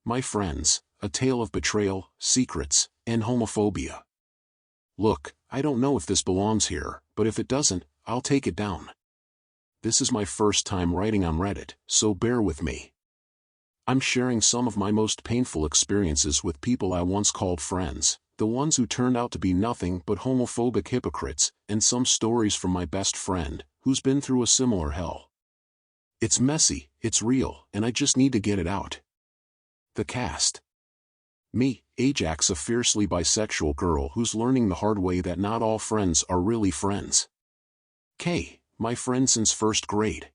My Friends, A Tale of Betrayal, Secrets, and Homophobia. Look, I don't know if this belongs here, but if it doesn't, I'll take it down. This is my first time writing on Reddit, so bear with me. I'm sharing some of my most painful experiences with people I once called friends, the ones who turned out to be nothing but homophobic hypocrites, and some stories from my best friend, who's been through a similar hell. It's messy, it's real, and I just need to get it out. The cast. Me, Ajax, a fiercely bisexual girl who's learning the hard way that not all friends are really friends. Kay, my friend since first grade.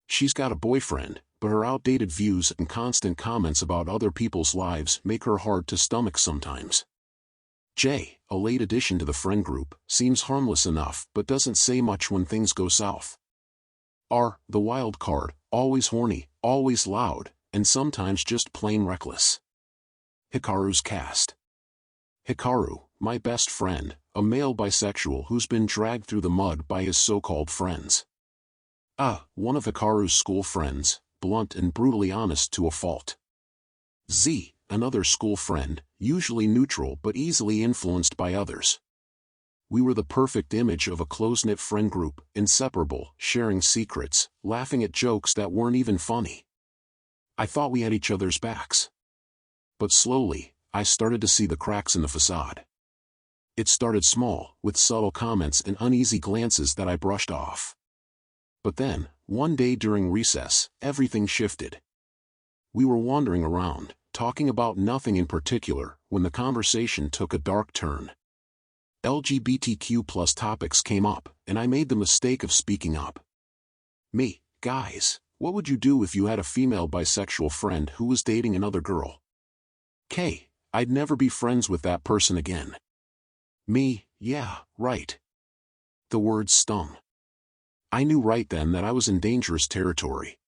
She's got a boyfriend, but her outdated views and constant comments about other people's lives make her hard to stomach sometimes. J, a late addition to the friend group, seems harmless enough but doesn't say much when things go south. R, the wild card, always horny, always loud, and sometimes just plain reckless. Hikaru's cast. Hikaru, my best friend, a male bisexual who's been dragged through the mud by his so-called friends. One of Hikaru's school friends, blunt and brutally honest to a fault. Z, another school friend, usually neutral but easily influenced by others. We were the perfect image of a close-knit friend group, inseparable, sharing secrets, laughing at jokes that weren't even funny. I thought we had each other's backs. But slowly, I started to see the cracks in the facade. It started small, with subtle comments and uneasy glances that I brushed off. But then, one day during recess, everything shifted. We were wandering around, talking about nothing in particular, when the conversation took a dark turn. LGBTQ+ topics came up, and I made the mistake of speaking up. Me, guys, what would you do if you had a female bisexual friend who was dating another girl? K, I'd never be friends with that person again. Me, yeah, right. The words stung. I knew right then that I was in dangerous territory.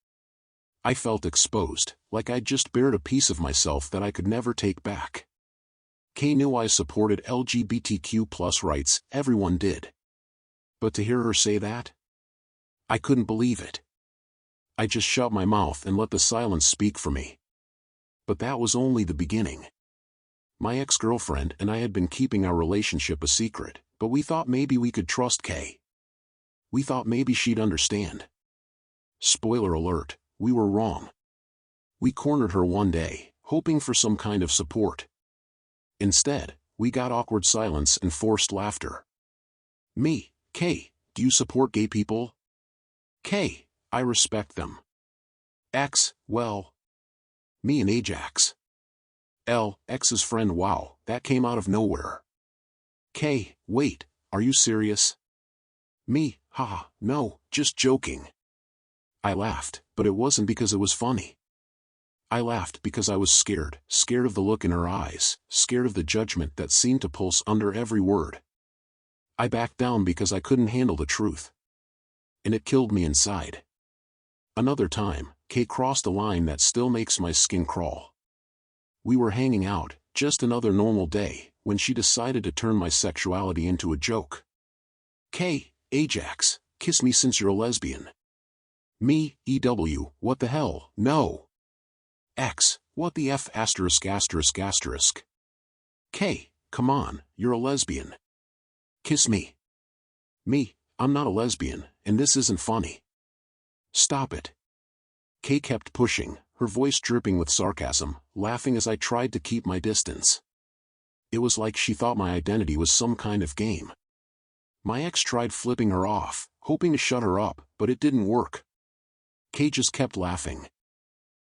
I felt exposed, like I'd just bared a piece of myself that I could never take back. Kay knew I supported LGBTQ+ rights, everyone did. But to hear her say that? I couldn't believe it. I just shut my mouth and let the silence speak for me. But that was only the beginning. My ex-girlfriend and I had been keeping our relationship a secret, but we thought maybe we could trust Kay. We thought maybe she'd understand. Spoiler alert, we were wrong. We cornered her one day, hoping for some kind of support. Instead, we got awkward silence and forced laughter. Me, Kay, do you support gay people? Kay, I respect them. X, well. Me and Ajax. L, X's friend. Wow, that came out of nowhere. K, wait, are you serious? Me, haha, no, just joking. I laughed, but it wasn't because it was funny. I laughed because I was scared, scared of the look in her eyes, scared of the judgment that seemed to pulse under every word. I backed down because I couldn't handle the truth. And it killed me inside. Another time, Kay crossed a line that still makes my skin crawl. We were hanging out, just another normal day, when she decided to turn my sexuality into a joke. Kay, Ajax, kiss me since you're a lesbian. Me, EW, what the hell, no. X, what the F asterisk asterisk asterisk. K, come on, you're a lesbian. Kiss me. Me, I'm not a lesbian, and this isn't funny. Stop it. Kay kept pushing, her voice dripping with sarcasm, laughing as I tried to keep my distance. It was like she thought my identity was some kind of game. My ex tried flipping her off, hoping to shut her up, but it didn't work. Kay just kept laughing.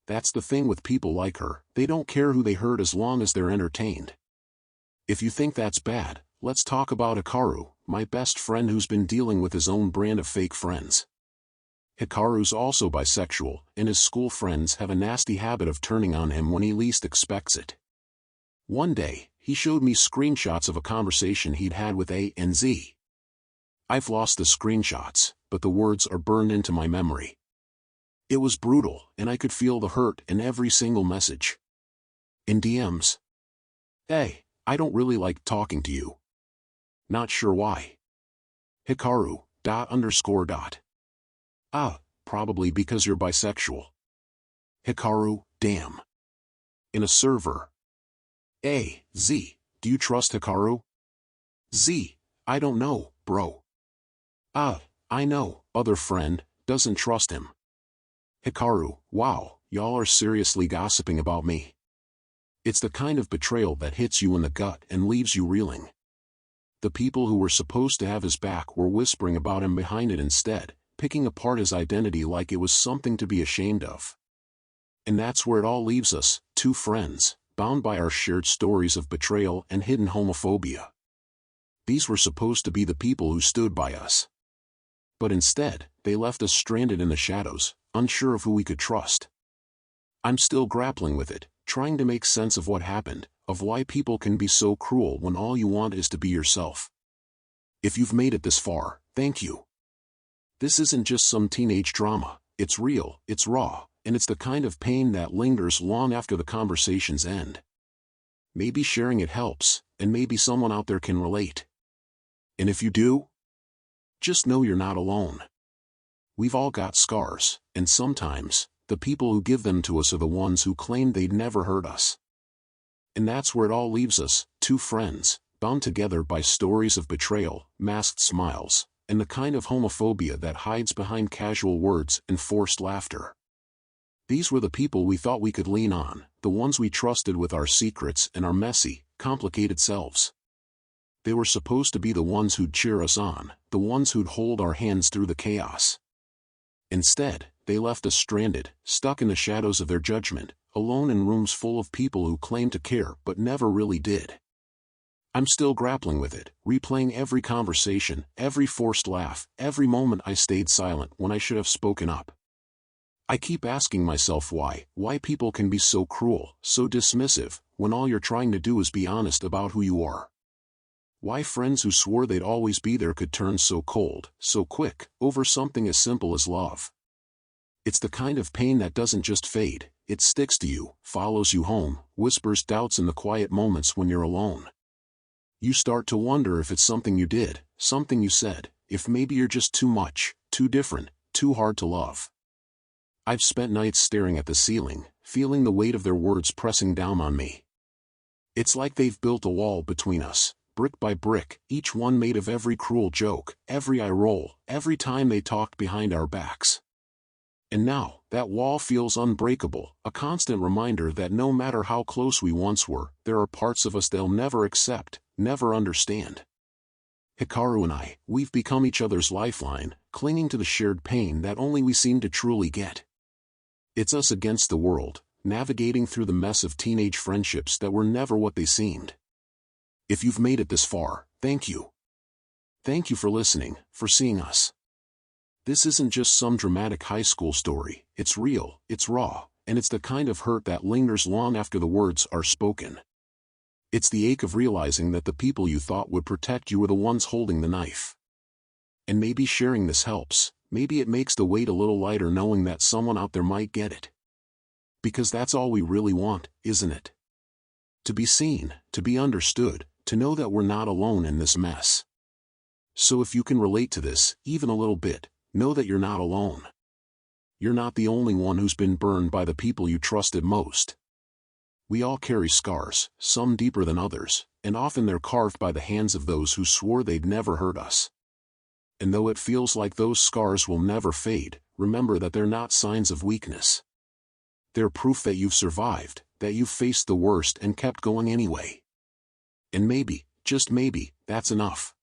That's the thing with people like her, they don't care who they hurt as long as they're entertained. If you think that's bad, let's talk about Hikaru, my best friend who's been dealing with his own brand of fake friends. Hikaru's also bisexual, and his school friends have a nasty habit of turning on him when he least expects it. One day, he showed me screenshots of a conversation he'd had with A and Z. I've lost the screenshots, but the words are burned into my memory. It was brutal, and I could feel the hurt in every single message. In DMs. Hey, I don't really like talking to you. Not sure why. Hikaru, .. Probably because you're bisexual. Hikaru, damn. In a server. A. Z. Do you trust Hikaru? Z. I don't know, bro. I know, other friend, doesn't trust him. Hikaru, wow, y'all are seriously gossiping about me. It's the kind of betrayal that hits you in the gut and leaves you reeling. The people who were supposed to have his back were whispering about him behind it instead, picking apart his identity like it was something to be ashamed of. And that's where it all leaves us, two friends, bound by our shared stories of betrayal and hidden homophobia. These were supposed to be the people who stood by us. But instead, they left us stranded in the shadows, unsure of who we could trust. I'm still grappling with it, trying to make sense of what happened, of why people can be so cruel when all you want is to be yourself. If you've made it this far, thank you. This isn't just some teenage drama, it's real, it's raw, and it's the kind of pain that lingers long after the conversations end. Maybe sharing it helps, and maybe someone out there can relate. And if you do, just know you're not alone. We've all got scars, and sometimes, the people who give them to us are the ones who claim they'd never hurt us. And that's where it all leaves us, two friends, bound together by stories of betrayal, masked smiles, and the kind of homophobia that hides behind casual words and forced laughter. These were the people we thought we could lean on, the ones we trusted with our secrets and our messy, complicated selves. They were supposed to be the ones who'd cheer us on, the ones who'd hold our hands through the chaos. Instead, they left us stranded, stuck in the shadows of their judgment, alone in rooms full of people who claimed to care but never really did. I'm still grappling with it, replaying every conversation, every forced laugh, every moment I stayed silent when I should have spoken up. I keep asking myself why people can be so cruel, so dismissive, when all you're trying to do is be honest about who you are. Why friends who swore they'd always be there could turn so cold, so quick, over something as simple as love. It's the kind of pain that doesn't just fade, it sticks to you, follows you home, whispers doubts in the quiet moments when you're alone. You start to wonder if it's something you did, something you said, if maybe you're just too much, too different, too hard to love. I've spent nights staring at the ceiling, feeling the weight of their words pressing down on me. It's like they've built a wall between us, brick by brick, each one made of every cruel joke, every eye roll, every time they talked behind our backs. And now, that wall feels unbreakable, a constant reminder that no matter how close we once were, there are parts of us they'll never accept, never understand. Hikaru and I, we've become each other's lifeline, clinging to the shared pain that only we seem to truly get. It's us against the world, navigating through the mess of teenage friendships that were never what they seemed. If you've made it this far, thank you. Thank you for listening, for seeing us. This isn't just some dramatic high school story, it's real, it's raw, and it's the kind of hurt that lingers long after the words are spoken. It's the ache of realizing that the people you thought would protect you were the ones holding the knife. And maybe sharing this helps, maybe it makes the weight a little lighter knowing that someone out there might get it. Because that's all we really want, isn't it? To be seen, to be understood, to know that we're not alone in this mess. So if you can relate to this, even a little bit, know that you're not alone. You're not the only one who's been burned by the people you trusted most. We all carry scars, some deeper than others, and often they're carved by the hands of those who swore they'd never hurt us. And though it feels like those scars will never fade, remember that they're not signs of weakness. They're proof that you've survived, that you've faced the worst and kept going anyway. And maybe, just maybe, that's enough.